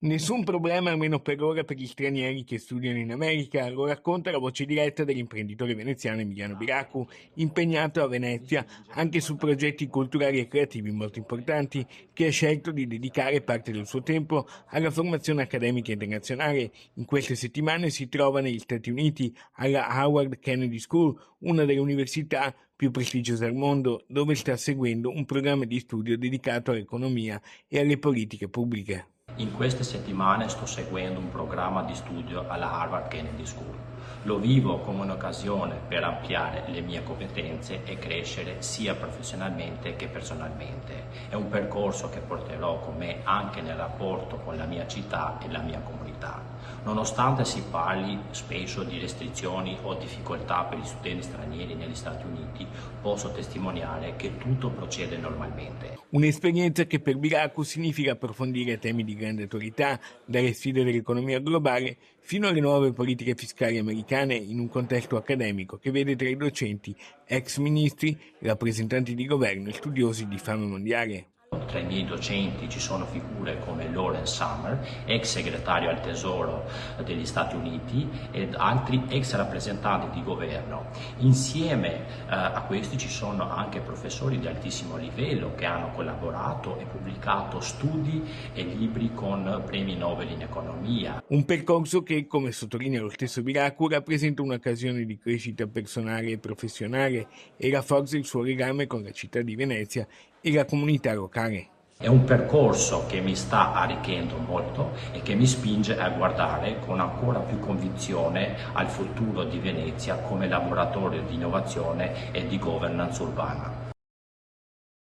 Nessun problema, almeno per ora, per gli stranieri che studiano in America, lo racconta la voce diretta dell'imprenditore veneziano Emiliano Biracu, impegnato a Venezia anche su progetti culturali e creativi molto importanti, che ha scelto di dedicare parte del suo tempo alla formazione accademica internazionale. In queste settimane si trova negli Stati Uniti, alla Howard Kennedy School, una delle università più prestigiose al mondo, dove sta seguendo un programma di studio dedicato all'economia e alle politiche pubbliche. In queste settimane sto seguendo un programma di studio alla Harvard Kennedy School. Lo vivo come un'occasione per ampliare le mie competenze e crescere sia professionalmente che personalmente. È un percorso che porterò con me anche nel rapporto con la mia città e la mia comunità. Nonostante si parli spesso di restrizioni o difficoltà per gli studenti stranieri negli Stati Uniti, posso testimoniare che tutto procede normalmente. Un'esperienza che per Biracu significa approfondire temi di grande attualità, dalle sfide dell'economia globale fino alle nuove politiche fiscali americane in un contesto accademico che vede tra i docenti ex ministri, rappresentanti di governo e studiosi di fama mondiale. Tra i miei docenti ci sono figure come Lawrence Summer, ex segretario al Tesoro degli Stati Uniti, ed altri ex rappresentanti di governo. Insieme a questi ci sono anche professori di altissimo livello che hanno collaborato e pubblicato studi e libri con premi Nobel in economia. Un percorso che, come sottolinea lo stesso Biracu, rappresenta un'occasione di crescita personale e professionale e rafforza il suo legame con la città di Venezia e la comunità locale. È un percorso che mi sta arricchendo molto e che mi spinge a guardare con ancora più convinzione al futuro di Venezia come laboratorio di innovazione e di governance urbana.